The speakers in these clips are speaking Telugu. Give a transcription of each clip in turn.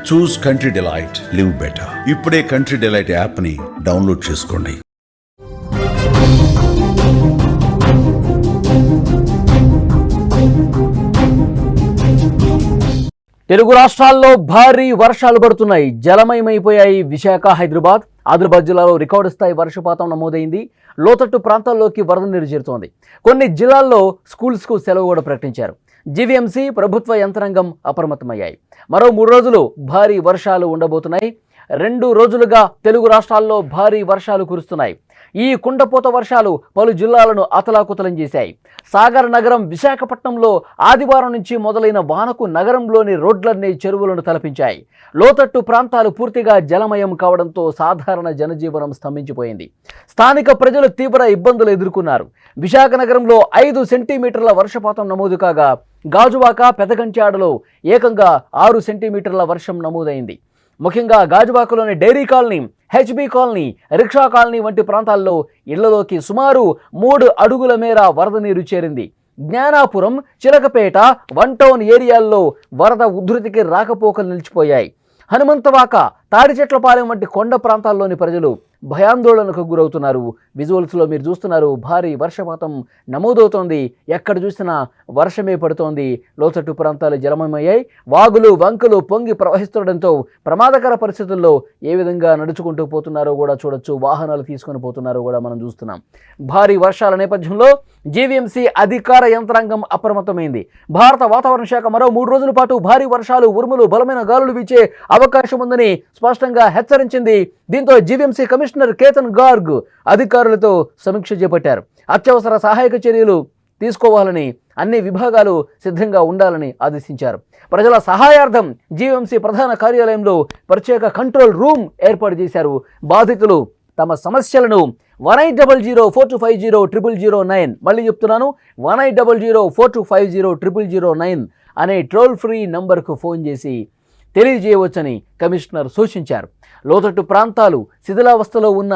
చూస్ కంట్రీ డిలైట్, లివ్ బెటర్. ఇప్పుడే కంట్రీ డిలైట్ యాప్ ని డౌన్లోడ్ చేసుకోండి. తెలుగు రాష్ట్రాల్లో భారీ వర్షాలు పడుతున్నాయి. జలమయమైపోయాయి విశాఖ, హైదరాబాద్. ఆదిలాబాద్ జిల్లాలో రికార్డు స్థాయి వర్షపాతం నమోదైంది. లోతట్టు ప్రాంతాల్లోకి వరద నీరు చేరుతోంది. కొన్ని జిల్లాల్లో స్కూల్స్కు సెలవు కూడా ప్రకటించారు. జీవీఎంసీ, ప్రభుత్వ యంత్రాంగం అప్రమత్తమయ్యాయి. మరో 3 రోజులు భారీ వర్షాలు ఉండబోతున్నాయి. 2 రోజులుగా తెలుగు రాష్ట్రాల్లో భారీ వర్షాలు కురుస్తున్నాయి. ఈ కుండపోత వర్షాలు పలు జిల్లాలను అతలాకుతలం చేశాయి. సాగర్ నగరం, విశాఖపట్నంలో ఆదివారం నుంచి మొదలైన వానకు నగరంలోని రోడ్లన్నీ చెరువులను తలపించాయి. లోతట్టు ప్రాంతాలు పూర్తిగా జలమయం కావడంతో సాధారణ జనజీవనం స్తంభించిపోయింది. స్థానిక ప్రజలు తీవ్ర ఇబ్బందులు ఎదుర్కొన్నారు. విశాఖ నగరంలో 5 సెంటీమీటర్ల వర్షపాతం నమోదు కాగా, గాజువాక, పెదగంట్యాడలో ఏకంగా 6 సెంటీమీటర్ల వర్షం నమోదైంది. ముఖ్యంగా గాజువాకలోని dairy colony, HB colony, rickshaw colony వంటి ప్రాంతాల్లో ఇళ్లలోకి సుమారు 3 అడుగుల మేర వరద నీరు చేరింది. జ్ఞానాపురం, చిలకపేట, వన్ టౌన్ ఏరియాల్లో వరద ఉధృతికి రాకపోకలు నిలిచిపోయాయి. హనుమంతవాక, తాడిచెట్లపాలెం వంటి కొండ ప్రాంతాల్లోని ప్రజలు భయాందోళనకు గురవుతున్నారు. విజువల్స్లో మీరు చూస్తున్నారు, భారీ వర్షపాతం నమోదవుతోంది. ఎక్కడ చూసినా వర్షమే పడుతోంది. లోతట్టు ప్రాంతాలు జలమయమయ్యాయి. వాగులు, వంకలు పొంగి ప్రవహిస్తుండడంతో ప్రమాదకర పరిస్థితుల్లో ఏ విధంగా నడుచుకుంటూ పోతున్నారో కూడా చూడొచ్చు. వాహనాలు తీసుకొని పోతున్నారో కూడా మనం చూస్తున్నాం. భారీ వర్షాల నేపథ్యంలో జీవీఎంసీ అధికార యంత్రాంగం అప్రమత్తమైంది. భారత వాతావరణ శాఖ మరో 3 రోజుల పాటు భారీ వర్షాలు, ఉరుములు, బలమైన గాలులు వీచే అవకాశం ఉందని స్పష్టంగా హెచ్చరించింది. దీంతో జీవీఎంసీ కమిషనర్ కేతన్ గార్గ్ అధికారులతో సమీక్ష చేపట్టారు. అత్యవసర సహాయక చర్యలు తీసుకోవాలని, అన్ని విభాగాలు సిద్ధంగా ఉండాలని ఆదేశించారు. ప్రజల సహాయార్థం జీవీఎంసీ ప్రధాన కార్యాలయంలో ప్రత్యేక కంట్రోల్ రూమ్ ఏర్పాటు చేశారు. బాధితులు తమ సమస్యలను 180042500009 మళ్ళీ చెప్తున్నాను, 180042500009 అనే టోల్ ఫ్రీ నంబర్కు ఫోన్ చేసి తెలియజేయవచ్చని కమిషనర్ సూచించారు. లోతట్టు ప్రాంతాలు, శిథిలావస్థలో ఉన్న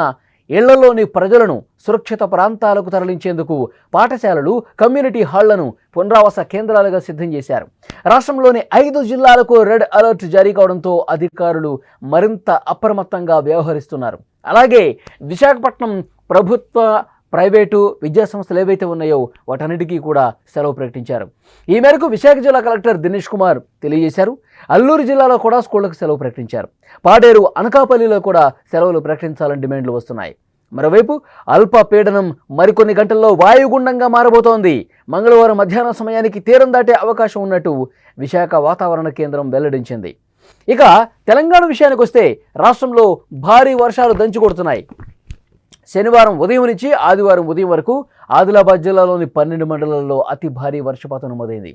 ఇళ్లలోని ప్రజలను సురక్షిత ప్రాంతాలకు తరలించేందుకు పాఠశాలలు, కమ్యూనిటీ హాళ్లను పునరావాస కేంద్రాలుగా సిద్ధం చేశారు. రాష్ట్రంలోని 5 జిల్లాలకు రెడ్ అలర్ట్ జారీ కావడంతో అధికారులు మరింత అప్రమత్తంగా వ్యవహరిస్తున్నారు. అలాగే విశాఖపట్నం ప్రభుత్వ, ప్రైవేటు విద్యా సంస్థలు ఏవైతే ఉన్నాయో వాటన్నిటికీ కూడా సెలవు ప్రకటించారు. ఈ మేరకు విశాఖ జిల్లా కలెక్టర్ దినేష్ కుమార్ తెలియజేశారు. అల్లూరు జిల్లాలో కూడా స్కూళ్లకు సెలవు ప్రకటించారు. పాడేరు, అనకాపల్లిలో కూడా సెలవులు ప్రకటించాలని డిమాండ్లు వస్తున్నాయి. మరోవైపు అల్పపీడనం మరికొన్ని గంటల్లో వాయుగుండంగా మారబోతోంది. మంగళవారం మధ్యాహ్నం సమయానికి తీరం దాటే అవకాశం ఉన్నట్టు విశాఖ వాతావరణ కేంద్రం వెల్లడించింది. ఇక తెలంగాణ విషయానికి వస్తే రాష్ట్రంలో భారీ వర్షాలు దంచుకొడుతున్నాయి. శనివారం ఉదయం నుంచి ఆదివారం ఉదయం వరకు ఆదిలాబాద్ జిల్లాలోని 12 మండలాల్లో అతి భారీ వర్షపాతం నమోదైంది.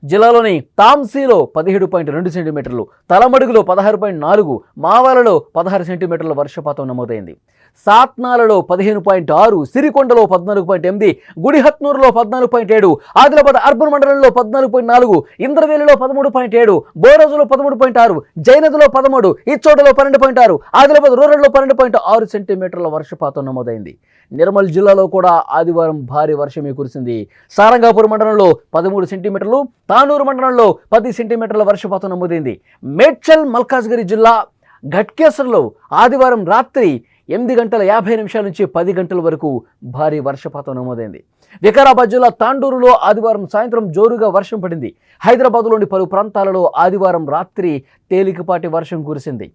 జిల్లాలోని తాంసీలో 17.2 సెంటీమీటర్లు, తలమడుగులో 16.4, మావాలలో 16 సెంటీమీటర్ల వర్షపాతం నమోదైంది. సాత్నాలలో 15.6, సిరికొండలో 14.8, గుడిహత్నూరులో 14.7, ఆదిలాబాద్ అర్బన్ మండలంలో 14.4, ఇంద్రవేలిలో 13.7, బోరోజులో 13.6, జైనదులో 13, ఇచ్చోటలో 12.6, ఆదిలాబాద్ రూరల్లో 12.6 సెంటీమీటర్ల వర్షపాతం నమోదైంది. నిర్మల్ జిల్లాలో కూడా ఆదివారం భారీ వర్షమే కురిసింది. సారంగాపూర్ మండలంలో 13 సెంటీమీటర్లు, తానూరు మండలంలో 10 సెంటీమీటర్ల వర్షపాతం నమోదైంది. మేడ్చల్, మల్కాజ్గిరి జిల్లా ఘట్కేసర్లో ఆదివారం రాత్రి 8:50 నుంచి 10 గంటల వరకు భారీ వర్షపాతం నమోదైంది. వికారాబాద్ జిల్లా తాండూరులో ఆదివారం సాయంత్రం జోరుగా వర్షం పడింది. హైదరాబాద్లోని పలు ప్రాంతాలలో ఆదివారం రాత్రి తేలికపాటి వర్షం కురిసింది.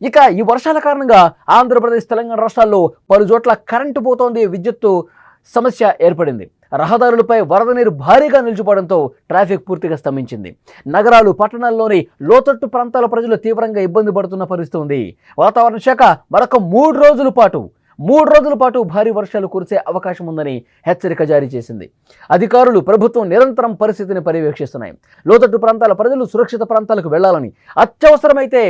ఇక ఈ వర్షాల కారణంగా ఆంధ్రప్రదేశ్, తెలంగాణ రాష్ట్రాల్లో పలు చోట్ల కరెంటు పోతోంది. విద్యుత్తు సమస్య ఏర్పడింది. రహదారులపై వరద నీరు భారీగా నిలిచిపోవడంతో ట్రాఫిక్ పూర్తిగా స్తంభించింది. నగరాలు, పట్టణాల్లోని లోతట్టు ప్రాంతాల ప్రజలు తీవ్రంగా ఇబ్బంది పడుతున్న పరిస్థితి ఉంది. వాతావరణ శాఖ మరొక 3 రోజుల పాటు భారీ వర్షాలు కురిసే అవకాశం ఉందని హెచ్చరిక జారీ చేసింది. అధికారులు, ప్రభుత్వం నిరంతరం పరిస్థితిని పర్యవేక్షిస్తున్నాయి. లోతట్టు ప్రాంతాల ప్రజలు సురక్షిత ప్రాంతాలకు వెళ్లాలని, అత్యవసరమైతే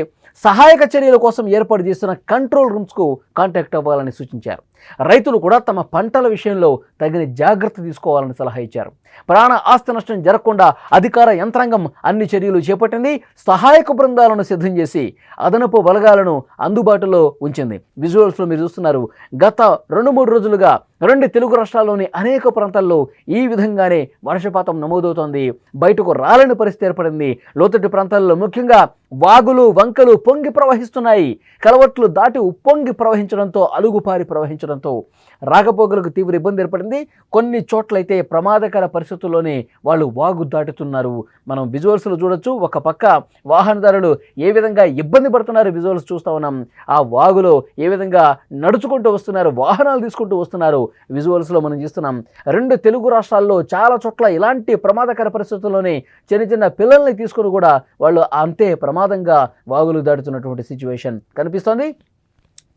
సహాయక చర్యల కోసం ఏర్పాటు చేస్తున్న కంట్రోల్ రూమ్స్కు కాంటాక్ట్ అవ్వాలని సూచించారు. రైతులు కూడా తమ పంటల విషయంలో తగిన జాగ్రత్త తీసుకోవాలని సలహా ఇచ్చారు. ప్రాణ ఆస్తి నష్టం జరగకుండా అధికార యంత్రాంగం అన్ని చర్యలు చేపట్టింది. సహాయక బృందాలను సిద్ధం చేసి అదనపు బలగాలను అందుబాటులో ఉంచింది. విజువల్స్లో మీరు చూస్తున్నారు, గత 2-3 రోజులుగా రెండు తెలుగు రాష్ట్రాల్లోని అనేక ప్రాంతాల్లో ఈ విధంగానే వర్షపాతం నమోదవుతోంది. బయటకు రాలేని పరిస్థితి ఏర్పడింది. లోతట్టు ప్రాంతాల్లో ముఖ్యంగా వాగులు వంకలు పొంగి ప్రవహిస్తున్నాయి. కలవట్లు దాటి ఉప్పొంగి ప్రవహించడంతో, అలుగుపారి ప్రవహించడంతో రాకపోకలకు తీవ్ర ఇబ్బంది ఏర్పడింది. కొన్ని చోట్లయితే ప్రమాదకర పరిస్థితుల్లోనే వాళ్ళు వాగు దాటుతున్నారు. మనం విజువల్స్లో చూడొచ్చు. ఒక పక్క వాహనదారులు ఏ విధంగా ఇబ్బంది పడుతున్నారు విజువల్స్ చూస్తూ ఉన్నాం. ఆ వాగులో ఏ విధంగా నడుచుకుంటూ వస్తున్నారు, వాహనాలు తీసుకుంటూ వస్తున్నారు విజువల్స్లో మనం చూస్తున్నాం. రెండు తెలుగు రాష్ట్రాల్లో చాలా చోట్ల ఇలాంటి ప్రమాదకర పరిస్థితుల్లోనే చిన్న చిన్న పిల్లల్ని తీసుకుని కూడా వాళ్ళు అంతే ప్రమాదంగా వాగులు దాటుతున్నటువంటి సిచ్యువేషన్ కనిపిస్తోంది.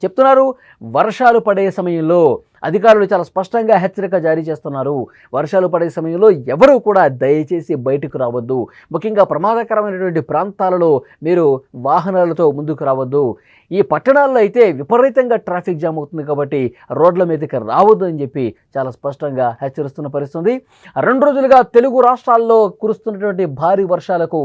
చెప్తున్నారు వర్షాలు పడే సమయంలో అధికారులు చాలా స్పష్టంగా హెచ్చరిక జారీ చేస్తున్నారు. వర్షాలు పడే సమయంలో ఎవరూ కూడా దయచేసి బయటకు రావద్దు. ముఖ్యంగా ప్రమాదకరమైనటువంటి ప్రాంతాలలో మీరు వాహనాలతో ముందుకు రావద్దు. ఈ పట్టణాల్లో అయితే విపరీతంగా ట్రాఫిక్ జామ్ అవుతుంది కాబట్టి రోడ్ల మీదకి రావద్దు అని చెప్పి చాలా స్పష్టంగా హెచ్చరిస్తున్న పరిస్థితి. 2 రోజులుగా తెలుగు రాష్ట్రాల్లో కురుస్తున్నటువంటి భారీ వర్షాలకు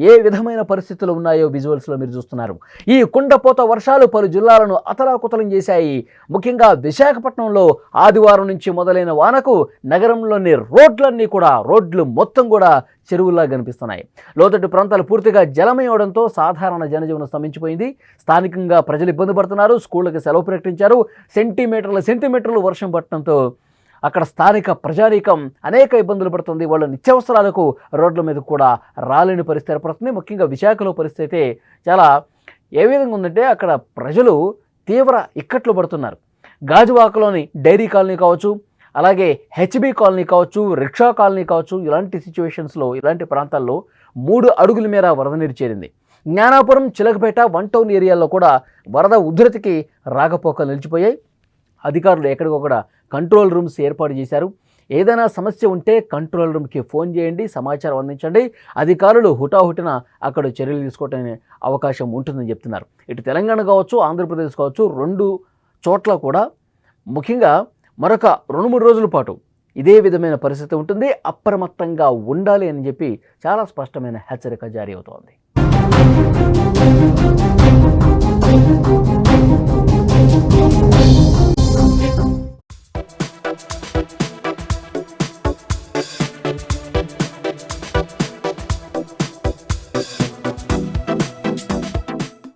ఏ విధమైన పరిస్థితులు ఉన్నాయో విజువల్స్లో మీరు చూస్తున్నారు. ఈ కుండపోత వర్షాలు పలు జిల్లాలను అతలాకుతలం చేశాయి. ముఖ్యంగా విశాఖపట్నంలో ఆదివారం నుంచి మొదలైన వానకు నగరంలోని రోడ్లు మొత్తం కూడా చెరువుల్లా కనిపిస్తున్నాయి. లోతట్టు ప్రాంతాలు పూర్తిగా జలమయవడంతో సాధారణ జనజీవనం స్తంభించిపోయింది. స్థానికంగా ప్రజలు ఇబ్బంది పడుతున్నారు. స్కూళ్ళకి సెలవు ప్రకటించారు. సెంటీమీటర్లు వర్షం పడటంతో అక్కడ స్థానిక ప్రజానీకం అనేక ఇబ్బందులు పడుతుంది. వాళ్ళ నిత్యావసరాలకు రోడ్ల మీద కూడా రాలేని పరిస్థితి ఏర్పడుతుంది. ముఖ్యంగా విశాఖలో పరిస్థితి అయితే చాలా ఏ విధంగా ఉందంటే అక్కడ ప్రజలు తీవ్ర ఇక్కట్లు పడుతున్నారు. గాజువాకలోని డైరీ కాలనీ కావచ్చు, అలాగే హెచ్బి కాలనీ కావచ్చు, రిక్షా కాలనీ కావచ్చు, ఇలాంటి సిచ్యువేషన్స్లో ఇలాంటి ప్రాంతాల్లో 3 అడుగుల మేర వరద నీరు చేరింది. జ్ఞానాపురం, చిలకపేట, 1 టౌన్ ఏరియాల్లో కూడా వరద ఉధృతికి రాకపోకలు నిలిచిపోయాయి. అధికారులు ఎక్కడికొక్కడ కంట్రోల్ రూమ్స్ ఏర్పాటు చేశారు. ఏదైనా సమస్య ఉంటే కంట్రోల్ రూమ్కి ఫోన్ చేయండి, సమాచారం అందించండి. అధికారులు హుటాహుటిన అక్కడ చర్యలు తీసుకోవడానికి అవకాశం ఉంటుందని చెప్తున్నారు. ఇటు తెలంగాణ కావచ్చు, ఆంధ్రప్రదేశ్ కావచ్చు, 2 చోట్ల కూడా ముఖ్యంగా మరొక 2-3 రోజుల పాటు ఇదే విధమైన పరిస్థితి ఉంటుంది. అప్రమత్తంగా ఉండాలి అని చెప్పి చాలా స్పష్టమైన హెచ్చరిక జారీ అవుతోంది.